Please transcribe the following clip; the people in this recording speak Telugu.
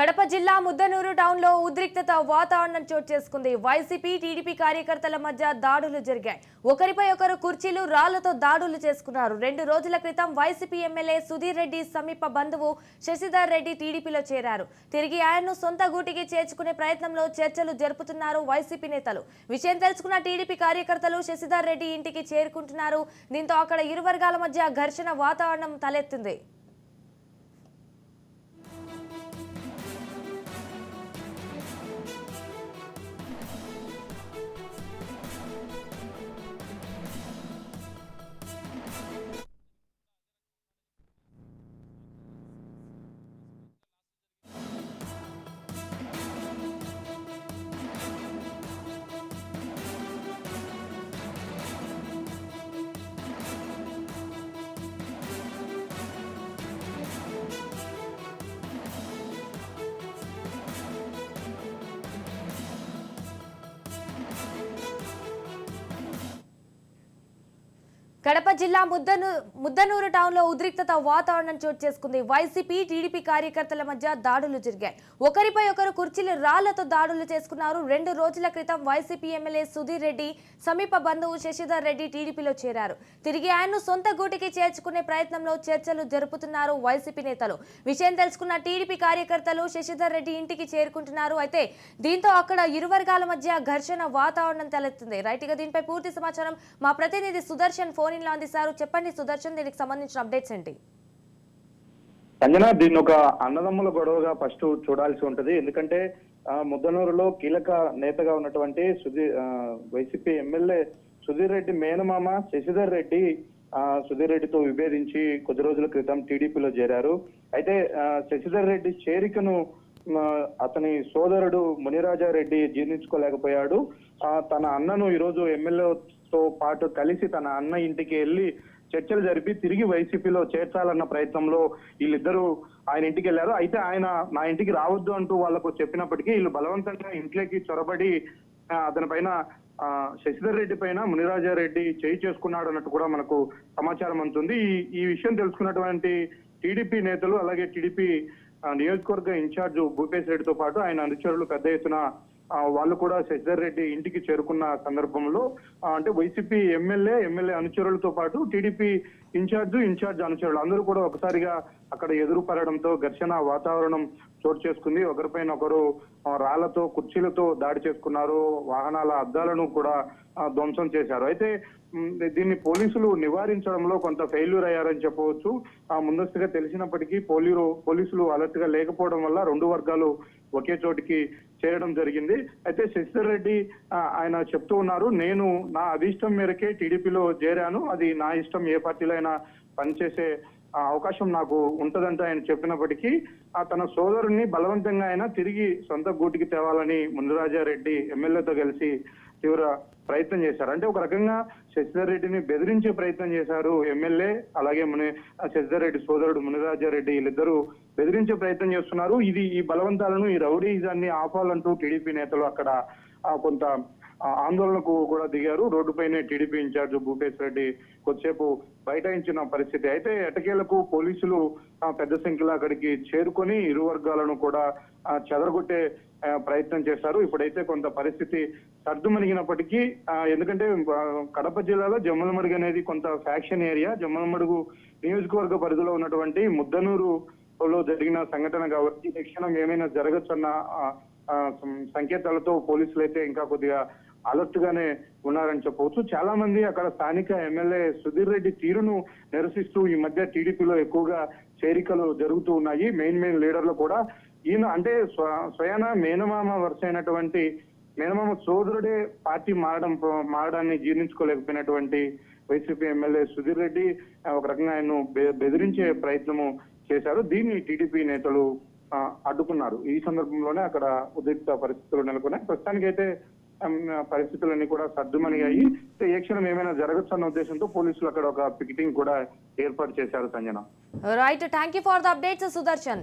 కడప జిల్లా ముద్దనూరు టౌన్ లో ఉద్రిక్తత వాతావరణం చోటు చేసుకుంది. వైసీపీ టీడీపీ కార్యకర్తల మధ్య దాడులు జరిగాయి. ఒకరిపై ఒకరు కుర్చీలు రాళ్లతో దాడులు చేసుకున్నారు. 2 రోజుల క్రితం వైసీపీ ఎమ్మెల్యే సుధీర్ రెడ్డి సమీప బంధువు శశిధర్ రెడ్డి టీడీపీలో చేరారు. తిరిగి ఆయన్ను సొంత గూటికి చేర్చుకునే ప్రయత్నంలో చర్చలు జరుపుతున్నారు వైసీపీ నేతలు. విషయం తెలుసుకున్న టీడీపీ కార్యకర్తలు శశిధర్ రెడ్డి ఇంటికి చేరుకుంటున్నారు. దీంతో అక్కడ ఇరు వర్గాల మధ్య ఘర్షణ వాతావరణం తలెత్తింది. కడప జిల్లా ముద్దనూరు టౌన్ లో ఉద్రిక్తత వాతావరణం చోటు చేసుకుంది. వైసీపీ టీడీపీ కార్యకర్తల మధ్య దాడులు జరిగాయి. ఒకరిపై ఒకరు కుర్చీలు రాళ్లతో దాడులు చేసుకున్నారు. 2 రోజుల క్రితం వైసీపీ ఎమ్మెల్యే సుధీర్ రెడ్డి సమీప బంధువు శశిధర్ రెడ్డి టీడీపీలో చేరారు. తిరిగి ఆయన్ను సొంత గూటికి చేర్చుకునే ప్రయత్నంలో చర్చలు జరుపుతున్నారు వైసీపీ నేతలు. విషయం తెలుసుకున్న టీడీపీ కార్యకర్తలు శశిధర్ రెడ్డి ఇంటికి చేరుకుంటున్నారు. అయితే దీంతో అక్కడ ఇరు వర్గాల మధ్య ఘర్షణ వాతావరణం తలెత్తింది. రైట్ గా దీనిపై పూర్తి సమాచారం మా ప్రతినిధి సుదర్శన్ ఫోన్ ఇన్ లో అందిస్తారు. చెప్పండి సుదర్శన్, దీనికి సంబంధించిన అప్డేట్స్ ఏంటి? సంజన, దీన్ని ఒక అన్నదమ్ముల గొడవగా ఫస్ట్ చూడాల్సి ఉంటది. ఎందుకంటే ముద్దనూరులో కీలక నేతగా ఉన్నటువంటి వైసీపీ ఎమ్మెల్యే సుధీర్ రెడ్డి మేనమామ శశిధర్ రెడ్డి సుధీర్ రెడ్డితో విభేదించి కొద్ది రోజుల క్రితం టీడీపీలో చేరారు. అయితే శశిధర్ రెడ్డి చేరికను అతని సోదరుడు మునిరాజారెడ్డి జీర్ణించుకోలేకపోయాడు. తన అన్నను ఈరోజు ఎమ్మెల్యేతో పాటు కలిసి తన అన్న ఇంటికి వెళ్లి చర్చలు జరిపి తిరిగి వైసీపీలో చేర్చాలన్న ప్రయత్నంలో వీళ్ళిద్దరూ ఆయన ఇంటికి వెళ్లారు. అయితే ఆయన నా ఇంటికి రావద్దు అంటూ వాళ్లకు చెప్పినప్పటికీ వీళ్ళు బలవంతంగా ఇంట్లోకి చొరబడి అతని పైన శశిధర్ రెడ్డి పైన మునిరాజారెడ్డి చేయి చేసుకున్నాడు అన్నట్టు కూడా మనకు సమాచారం అందుతుంది. ఈ విషయం తెలుసుకున్నటువంటి టీడీపీ నేతలు అలాగే టీడీపీ నియోజకవర్గ ఇన్ఛార్జ్ భూపేశ్ రెడ్డితో పాటు ఆయన అనుచరులు పెద్ద ఎత్తున వాళ్ళు కూడా శశిధర్ రెడ్డి ఇంటికి చేరుకున్న సందర్భంలో అంటే వైసీపీ ఎమ్మెల్యే అనుచరులతో పాటు టీడీపీ ఇన్ఛార్జ్ అనుచరులు అందరూ కూడా ఒకసారిగా అక్కడ ఎదురు పడడంతో ఘర్షణ వాతావరణం చోటు చేసుకుంది. ఒకరిపైన ఒకరు రాళ్లతో కుర్చీలతో దాడి చేసుకున్నారు. వాహనాల అద్దాలను కూడా ధ్వంసం చేశారు. అయితే దీన్ని పోలీసులు నివారించడంలో కొంత ఫెయిల్యూర్ అయ్యారని చెప్పవచ్చు. ముందస్తుగా తెలిసినప్పటికీ పోలీసులు అలర్ట్ గా లేకపోవడం వల్ల 2 వర్గాలు ఒకే చోటికి చేరడం జరిగింది. అయితే శశిధర్ రెడ్డి ఆయన చెప్తూ ఉన్నారు, నేను నా అభిష్టం మేరకే టీడీపీలో చేరాను, అది నా ఇష్టం, ఏ పార్టీలో అయినా పనిచేసే అవకాశం నాకు ఉంటదంటే ఆయన చెప్పినప్పటికీ తన సోదరుని బలవంతంగా ఆయన తిరిగి సొంత గూటికి తేవాలని మునిరాజారెడ్డి ఎమ్మెల్యేతో కలిసి తీవ్ర ప్రయత్నం చేశారు. అంటే ఒక రకంగా శశిధర్ రెడ్డిని బెదిరించే ప్రయత్నం చేశారు ఎమ్మెల్యే, అలాగే శశిధర్ రెడ్డి సోదరుడు మునిరాజారెడ్డి వీళ్ళిద్దరూ బెదిరించే ప్రయత్నం చేస్తున్నారు. ఈ బలవంతాలను, ఈ రౌడీజాన్ని ఆపాలంటూ టీడీపీ నేతలు అక్కడ కొంత ఆందోళనకు కూడా దిగారు. రోడ్డుపైనే టీడీపీ ఇన్ఛార్జ్ భూపేశ్ రెడ్డి కొద్దిసేపు బైఠాయించిన పరిస్థితి. అయితే ఎటకేలకు పోలీసులు పెద్ద సంఖ్యలో అక్కడికి చేరుకొని ఇరు వర్గాలను కూడా చెదరగొట్టే ప్రయత్నం చేశారు. ఇప్పుడైతే కొంత పరిస్థితి సర్దుమణిగినప్పటికీ ఎందుకంటే కడప జిల్లాలో జమ్మలమడుగు అనేది కొంత ఫ్యాక్షన్ ఏరియా. జమ్మలమడుగు నియోజకవర్గ పరిధిలో ఉన్నటువంటి ముద్దనూరులో జరిగిన సంఘటన కాబట్టి తక్షణం ఏమైనా జరగచ్చన్న సంకేతాలతో పోలీసులు అయితే ఇంకా కొద్దిగా అలర్ట్ గానే ఉన్నారని చెప్పవచ్చు. చాలా మంది అక్కడ స్థానిక ఎమ్మెల్యే సుధీర్ రెడ్డి తీరును నిరసిస్తూ ఈ మధ్య టీడీపీలో ఎక్కువగా చేరికలు జరుగుతూ ఉన్నాయి. మెయిన్ లీడర్లు కూడా ఈయన అంటే స్వయాన మేనమామ వరుస అయినటువంటి మేనమామ సోదరుడే పార్టీ మారడాన్ని జీర్ణించుకోలేకపోయినటువంటి వైసీపీ ఎమ్మెల్యే సుధీర్ రెడ్డి ఒక రకంగా ఆయన్ను బెదిరించే ప్రయత్నము చేశారు. దీన్ని టీడీపీ నేతలు అడ్డుకున్నారు. ఈ సందర్భంలోనే అక్కడ ఉద్రిక్త పరిస్థితులు నెలకొన్నాయి. ప్రస్తుతానికైతే పరిస్థితులన్నీ కూడా సర్దుమణిగాయి. ఏ క్షణం ఏమైనా జరగచ్చు అన్న ఉద్దేశంతో పోలీసులు అక్కడ ఒక పికెటింగ్ కూడా ఏర్పాటు చేశారు. Sanjana, right, thank you for the updates Sudarshan.